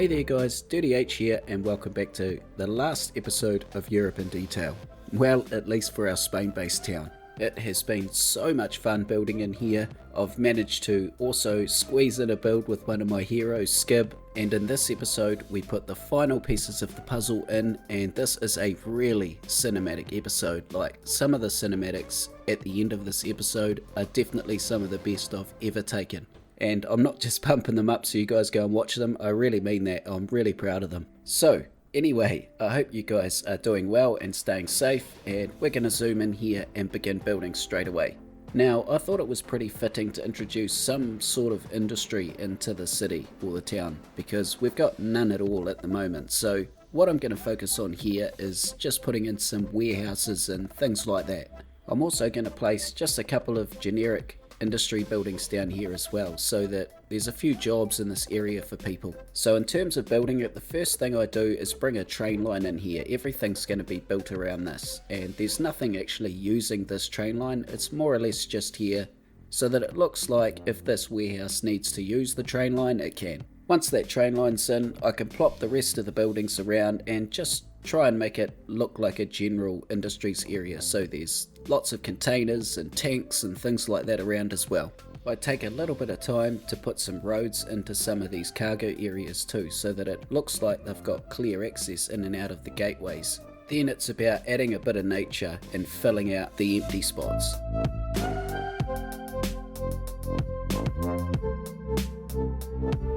Hey there guys, Dirty H here and welcome back to the last episode of Europe in Detail. Well, at least for our Spain-based town. It has been so much fun building in here. I've managed to also squeeze in a build with one of my heroes, Skib, and in this episode we put the final pieces of the puzzle in, and this is a really cinematic episode. Like, some of the cinematics at the end of this episode are definitely some of the best I've ever taken. And I'm not just pumping them up so you guys go and watch them, I really mean that. I'm really proud of them. So, anyway, I hope you guys are doing well and staying safe, and we're going to zoom in here and begin building straight away. Now, I thought it was pretty fitting to introduce some sort of industry into the city or the town, because we've got none at all at the moment. So, what I'm going to focus on here is just putting in some warehouses and things like that. I'm also going to place just a couple of generic industry buildings down here as well, so that there's a few jobs in this area for people. So in terms of building it, the first thing I do is bring a train line in here. Everything's going to be built around this, and there's nothing actually using this train line. It's more or less just here so that it looks like if this warehouse needs to use the train line, it can. Once that train line's in, I can plop the rest of the buildings around and just try and make it look like a general industries area, so there's lots of containers and tanks and things like that around as well. I take a little bit of time to put some roads into some of these cargo areas too, so that it looks like they've got clear access in and out of the gateways. Then it's about adding a bit of nature and filling out the empty spots.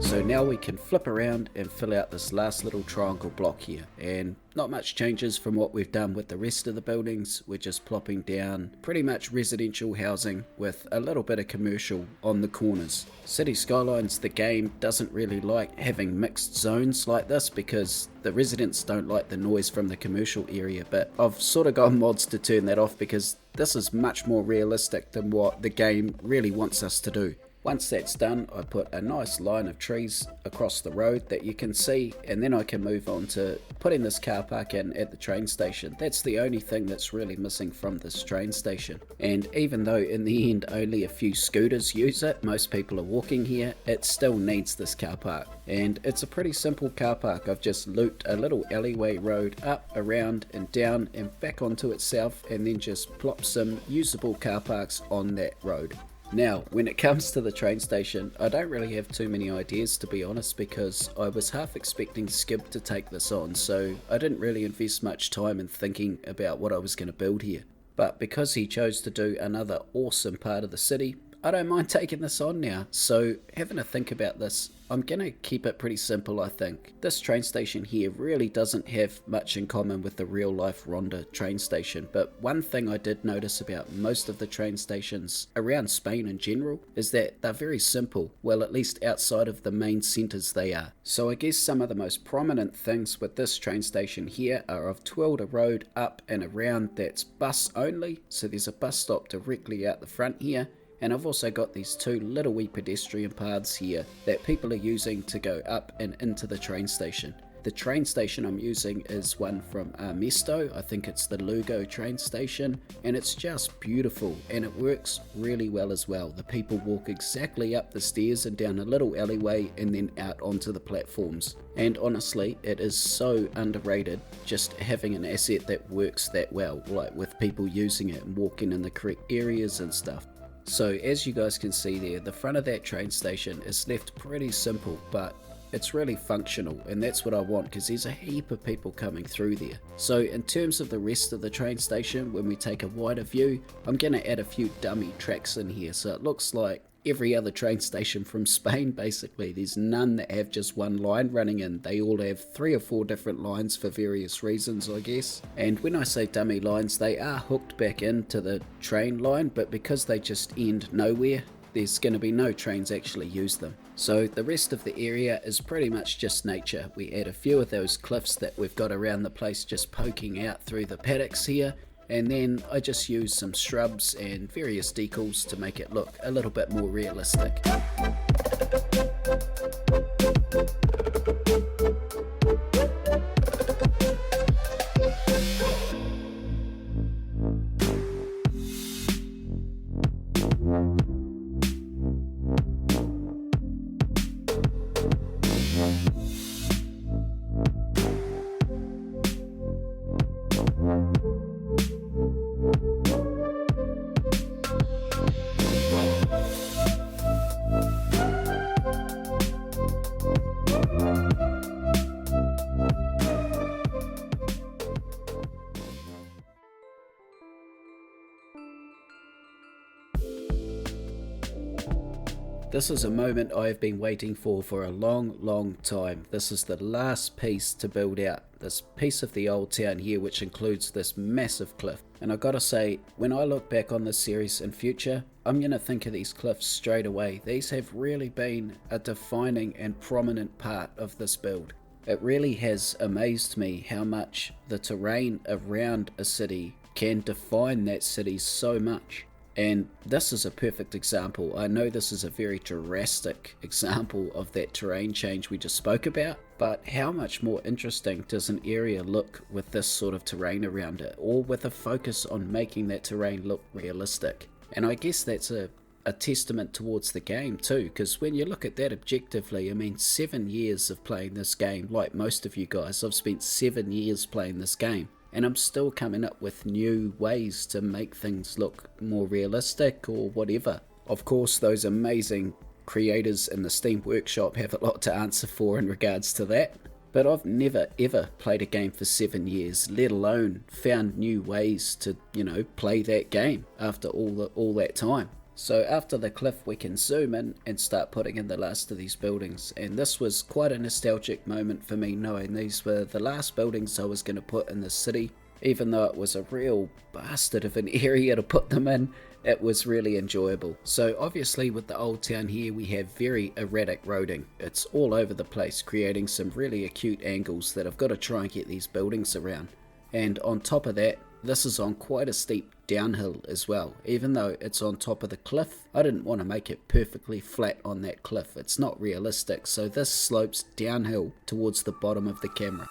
So now we can flip around and fill out this last little triangle block here, and not much changes from what we've done with the rest of the buildings. We're just plopping down pretty much residential housing with a little bit of commercial on the corners. City Skylines, the game, doesn't really like having mixed zones like this because the residents don't like the noise from the commercial area, but I've sort of got mods to turn that off because this is much more realistic than what the game really wants us to do. Once that's done, I put a nice line of trees across the road that you can see, and then I can move on to putting this car park in at the train station. That's the only thing that's really missing from this train station. And even though in the end only a few scooters use it, most people are walking here, it still needs this car park. And it's a pretty simple car park. I've just looped a little alleyway road up, around and down and back onto itself, and then just plop some usable car parks on that road. Now, when it comes to the train station, I don't really have too many ideas, to be honest, because I was half expecting Skib to take this on, so I didn't really invest much time in thinking about what I was going to build here. But because he chose to do another awesome part of the city, I don't mind taking this on now. So having a think about this, I'm going to keep it pretty simple, I think. This train station here really doesn't have much in common with the real life Ronda train station, but one thing I did notice about most of the train stations around Spain in general is that they're very simple. Well, at least outside of the main centres they are. So I guess some of the most prominent things with this train station here are I've twirled a road up and around that's bus only, so there's a bus stop directly out the front here. And I've also got these two little wee pedestrian paths here that people are using to go up and into the train station. The train station I'm using is one from Mesto. I think it's the Lugo train station, and it's just beautiful and it works really well as well. The people walk exactly up the stairs and down a little alleyway and then out onto the platforms. And honestly, it is so underrated just having an asset that works that well, like with people using it and walking in the correct areas and stuff. So as you guys can see there, the front of that train station is left pretty simple, but it's really functional, and that's what I want because there's a heap of people coming through there. So in terms of the rest of the train station, when we take a wider view, I'm going to add a few dummy tracks in here so it looks like every other train station from Spain basically. There's none that have just one line running in. They all have 3 or 4 different lines for various reasons, I guess. And when I say dummy lines, they are hooked back into the train line, but because they just end nowhere, there's going to be no trains actually use them. So the rest of the area is pretty much just nature. We add a few of those cliffs that we've got around the place just poking out through the paddocks here, and then I just use some shrubs and various decals to make it look a little bit more realistic. This is a moment I have been waiting for a long time. This is the last piece to build out. This piece of the old town here, which includes this massive cliff. And I gotta say, when I look back on this series in future, I'm gonna think of these cliffs straight away. These have really been a defining and prominent part of this build. It really has amazed me how much the terrain around a city can define that city so much. And this is a perfect example. I know this is a very drastic example of that terrain change we just spoke about, but how much more interesting does an area look with this sort of terrain around it, or with a focus on making that terrain look realistic? And I guess that's a testament towards the game too, because when you look at that objectively, I mean 7 years of playing this game, like most of you guys, I've spent 7 years playing this game. And I'm still coming up with new ways to make things look more realistic or whatever. Of course, those amazing creators in the Steam Workshop have a lot to answer for in regards to that. But I've never ever played a game for 7 years, let alone found new ways to, play that game after all that time. So after the cliff, we can zoom in and start putting in the last of these buildings, and this was quite a nostalgic moment for me, knowing these were the last buildings I was going to put in the city. Even though it was a real bastard of an area to put them in, it was really enjoyable. So obviously with the old town here, we have very erratic roading. It's all over the place, creating some really acute angles that I've got to try and get these buildings around. And on top of that, this is on quite a steep downhill as well. Even though it's on top of the cliff, I didn't want to make it perfectly flat on that cliff. It's not realistic, so this slopes downhill towards the bottom of the camera.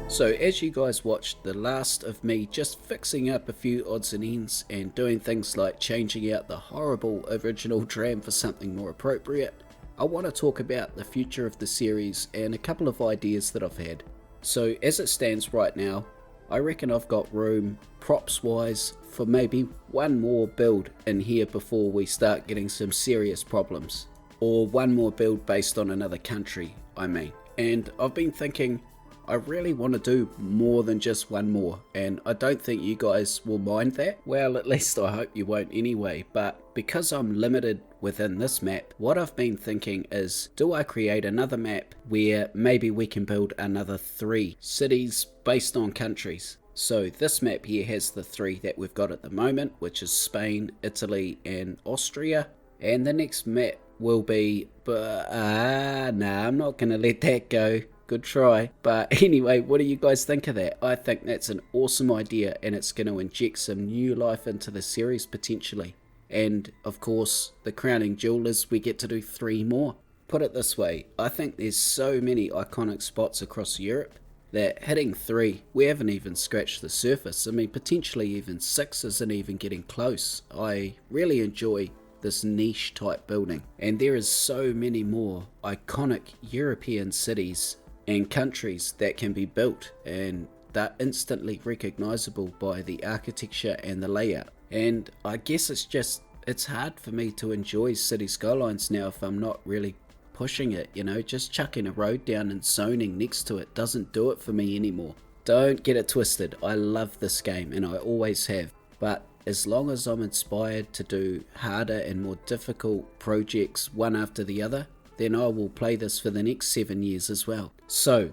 So as you guys watched the last of me just fixing up a few odds and ends and doing things like changing out the horrible original tram for something more appropriate, I want to talk about the future of the series and a couple of ideas that I've had. So as it stands right now, I reckon I've got room, props wise, for maybe one more build in here before we start getting some serious problems. Or one more build based on another country, I mean. And I've been thinking, I really want to do more than just one more, and I don't think you guys will mind that. Well, at least I hope you won't anyway, but because I'm limited within this map, what I've been thinking is, do I create another map where maybe we can build another 3 cities based on countries? So this map here has the 3 that we've got at the moment, which is Spain, Italy and Austria, and the next map will be, I'm not going to let that go. Good try. But anyway, what do you guys think of that? I think that's an awesome idea, and it's going to inject some new life into the series potentially. And of course, the crowning jewel is we get to do 3 more. Put it this way, I think there's so many iconic spots across Europe that hitting 3, we haven't even scratched the surface. I mean, potentially even 6 isn't even getting close. I really enjoy this niche type building, and there is so many more iconic European cities and countries that can be built, and they're instantly recognizable by the architecture and the layout. And I guess it's hard for me to enjoy City Skylines now if I'm not really pushing it, just chucking a road down and zoning next to it doesn't do it for me anymore. Don't get it twisted, I love this game and I always have, but as long as I'm inspired to do harder and more difficult projects one after the other, then I will play this for the next 7 years as well. So,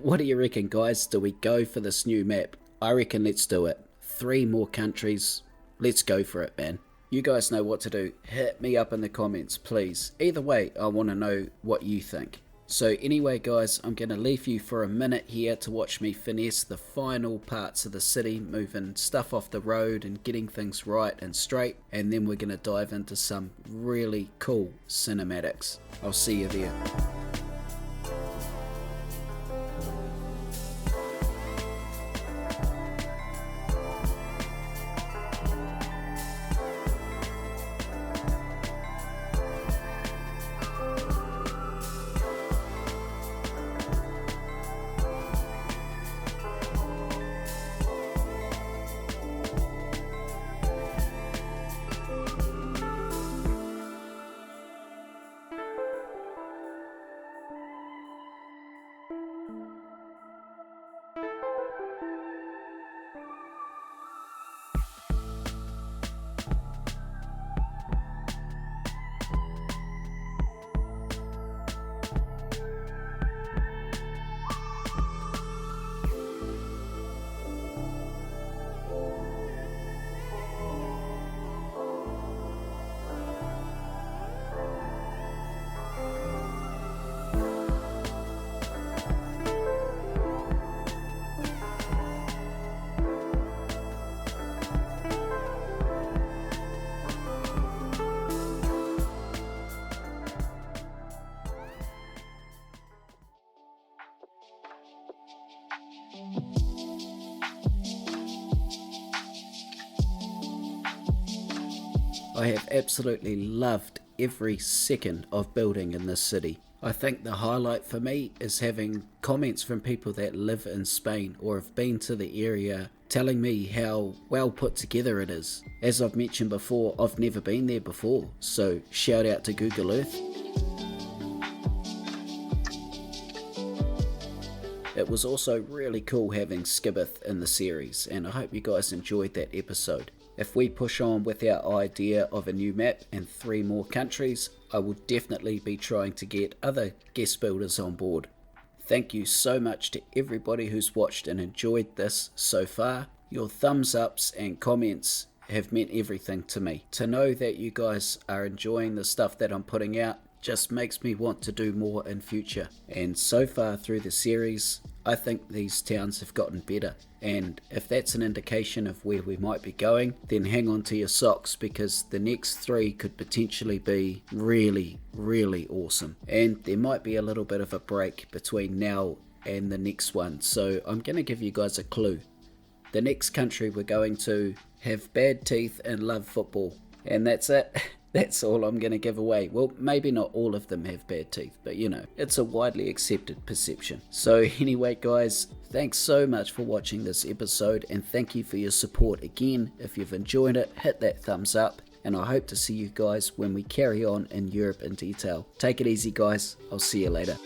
what do you reckon, guys? Do we go for this new map? I reckon let's do it. 3 more countries. Let's go for it, man. You guys know what to do. Hit me up in the comments, please. Either way, I want to know what you think. So anyway, guys, I'm going to leave you for a minute here to watch me finesse the final parts of the city, moving stuff off the road and getting things right and straight, and then we're going to dive into some really cool cinematics. I'll see you there. I have absolutely loved every second of building in this city. I think the highlight for me is having comments from people that live in Spain or have been to the area telling me how well put together it is. As I've mentioned before, I've never been there before, so shout out to Google Earth. It was also really cool having Skibbeth in the series, and I hope you guys enjoyed that episode. If we push on with our idea of a new map and 3 more countries, I will definitely be trying to get other guest builders on board. Thank you so much to everybody who's watched and enjoyed this so far. Your thumbs ups and comments have meant everything to me. To know that you guys are enjoying the stuff that I'm putting out just makes me want to do more in future. And so far through the series, I think these towns have gotten better. And if that's an indication of where we might be going, then hang on to your socks, because the next 3 could potentially be really, really awesome. And there might be a little bit of a break between now and the next one. So I'm going to give you guys a clue. The next country we're going to have bad teeth and love football. And that's it. That's all I'm going to give away. Well, maybe not all of them have bad teeth, but you know, it's a widely accepted perception. So anyway, guys, thanks so much for watching this episode, and thank you for your support again. If you've enjoyed it, hit that thumbs up, and I hope to see you guys when we carry on in Europe in detail. Take it easy, guys. I'll see you later.